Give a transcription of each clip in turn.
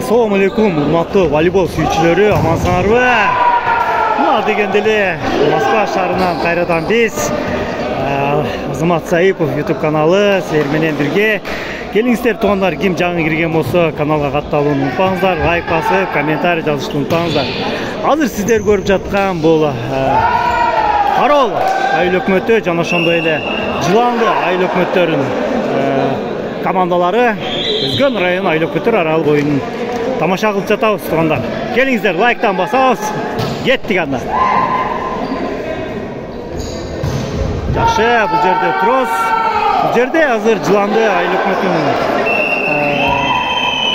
Assalamu alaikum, урматтуу волейбол сүйүүчүлөрү, амансыңарбы? Мына дегенде эле Москва шаарынан кайрадан биз Азамат Саипов YouTube каналы силер менен бирге. Келиңиздер туугандар, ким жаңы кирген болсо каналга катталууну унутпаңыздар, лайк басып, комментарий жазышты унутпаңыздар. Азыр сиздер көрүп жаткан бул Арал айыл өкмөтү жана ошондой эле Жыланды айыл өкмөттөрүнүн командалары Өзгөн район айыл өкмөттөр аралык оюнун тамаша кылып жатабыз туугандар. Келиңиздер, лайктан басабыз. Кеттик анда. Жакшы, бул жерде турабыз. Бул жерде азыр Жыланды айыл өкмөтүнүн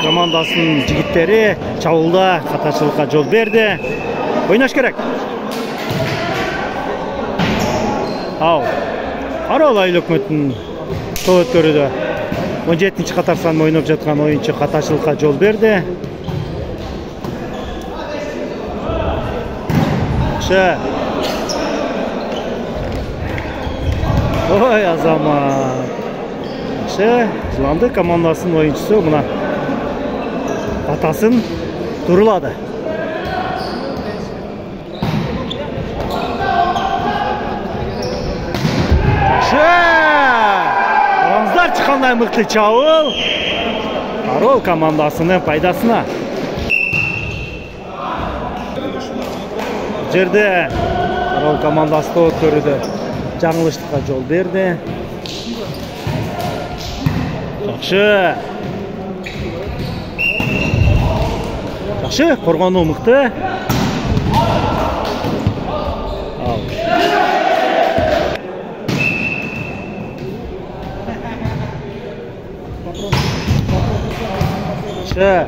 командасынын жигиттери чабуулда катачылыкка жол берди. Ойнош керек. Ау. Арал айыл өкмөтүнүн топ өткөрүүдө 17-ci катар санын ойноп жаткан оюнчу катачылыкка жол берди. Ой, Азамат. Жыланды командасынын оюнчусу мына атасын турулады. Караңыздарчы кандай мыкты чабуул. Арал командасынын пайдасына. Жерде Арал командасы топ өткөрүүдө жаңылыштыкка жол берди. Жакшы. Жакшы, коргонуу мыкты. Жакшы.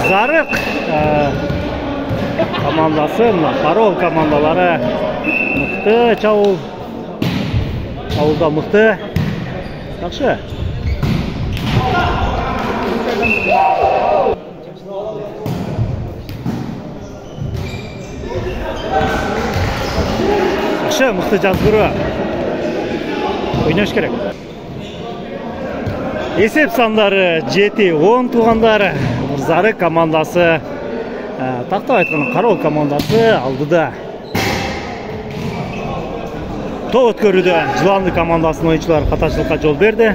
Зарык командасы, Арал командалары мыкты чабуул. Чабуулда мыкты. Жакшы. Жакшы, мыкты жазгыруу. Ойнош керек. Есеп сандары 7-10 туугандары. Зарык командасы, тактап айтканда Арал командасы алдыда. Топ өткөрүүдө Жыланды командасынын оюнчулары катачылыкка жол берди.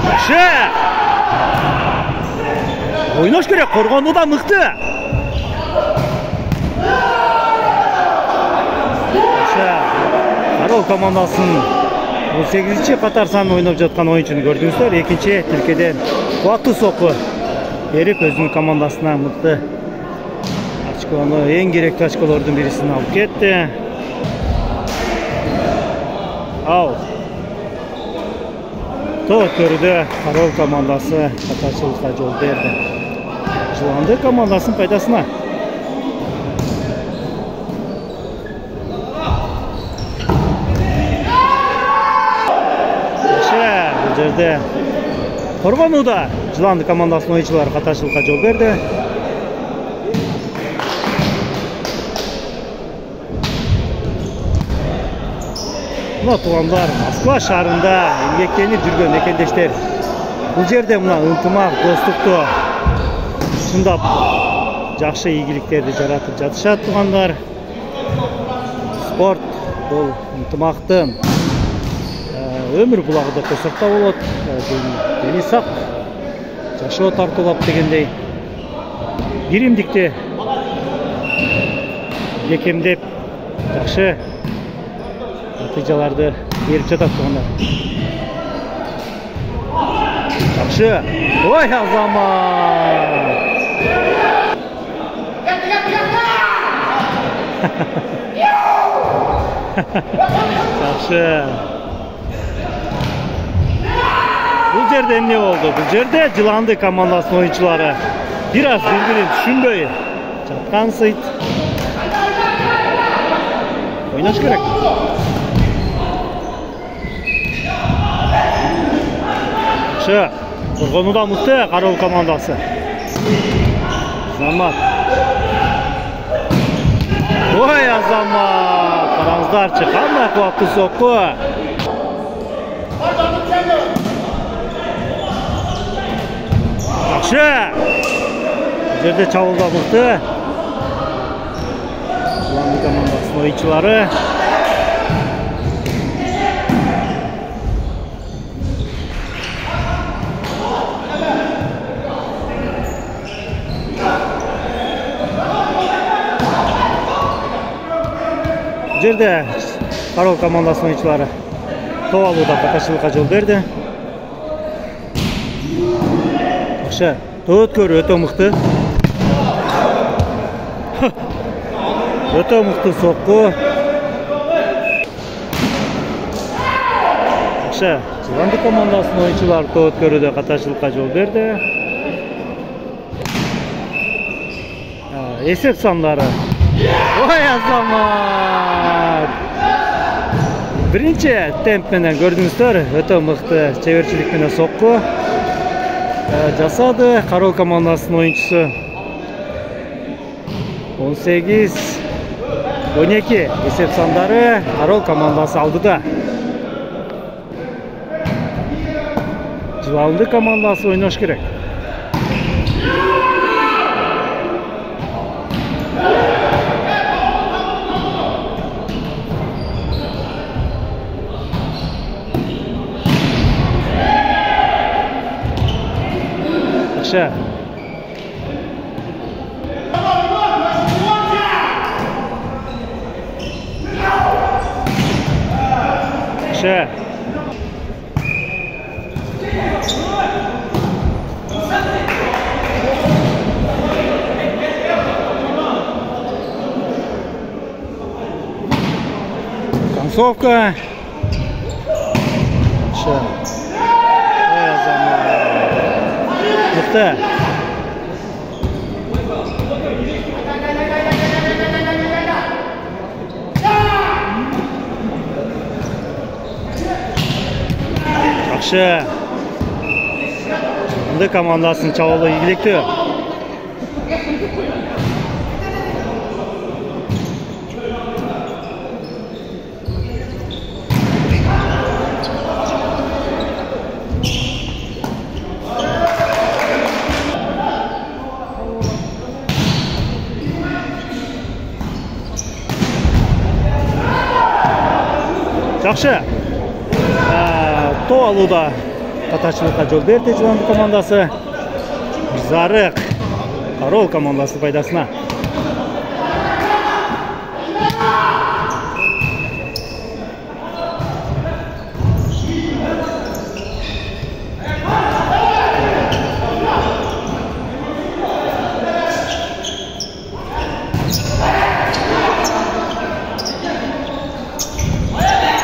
Жакшы. Ойнош керек, коргонууда мыкты. Арал командасынын 18-ci катар санын ойноп жаткан оюнчуну көрдүңүздөр. Экинчи тилкеден кубаттуу сокку берип өзүнүн командасына мыкты очкону, эң керектүү очколордун бирисин алып кетти. Ау. Топ өткөрүүдө Арал командасы катачылыкка жол берди. Жыланды командасынын пайдасына. Жерде коргонууда Жыланды командасынын оюнчулары катачылыкка жол берди. Мына туугандар, Москва шаарында эмгектенип жүргөн экендештер. Бул жерде мына ынтымак, достукту чындап жакшы ийгиликтерди жаратып жатышат туугандар. Спорт бул ынтымактын өмүр булагы деп койсок да болот. Дени сак жашоо тартуулап дегендей биримдикти бекемдеп жакшы натыйжаларды берип жатат туугандар. Жакшы. Ой, Азамат. Жакшы. Бул жерде эмне болду? Бул жерде Жыланды командасынын оюнчулары бир аз бири-бирин түшүнбөй жаткан сыйт. Ойнош керек. Жакшы. Қорғануда мықты Қарауыл командасы. Азамат. Ой, Азамат. Қараңыздаршы, қандай қуатты соққы. Жақсы. Жерде чабылда мықты. Жыланды командасының ойыншылары. Жерде Қарауыл командасының ойыншылары топ алуда қаташылыққа жол берді. Жақсы, топ өткөрі өте мықты. Өте мықты соққы. Жақсы, Жыланды командасының ойыншылары топ өткөріде қаташылыққа жол берді. Есеп сандары. Ой, Азамат! Бірінші темпменен көрдіңіздер, өте мықты чеберчиликпенен соққы жасады Қарауыл командасының ойыншысы. 18-12 есеп сандары Қарауыл командасы алдыда. Жыланды командасы ойнаш керек. Жақсы. Концовка. Ой, Азамат. Мықты. Жақсы. Жыланды командасының чабуылы игілікті. Жақсы. Топ алуда қаташылыққа жол берді Жыланды командасы. Зарық Қарауыл командасы пайдасына.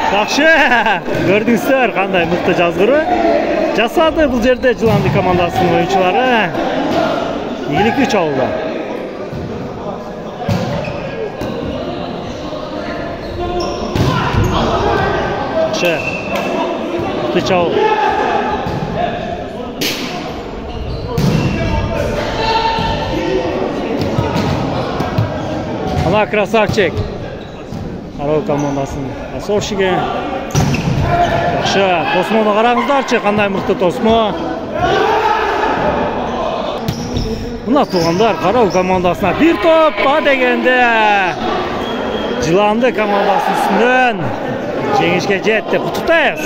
Жақсы, көрдіңіздер қандай мықты жазғыры жасады бұл жерде Жыланды командасының ойыншылары. Игілікті чабуылда. Жақсы, мықты чабуыл. Ана красавчик Қарауыл командасының асоршыге. Жақсы, Тосмоны қараңыздаршы, қандай мықты Тосмо. Мына туғандар Қарауыл командасына бір топ ба дегенде Жыланды командасының үстінен жеңішке жетті. Құттықтаймыз.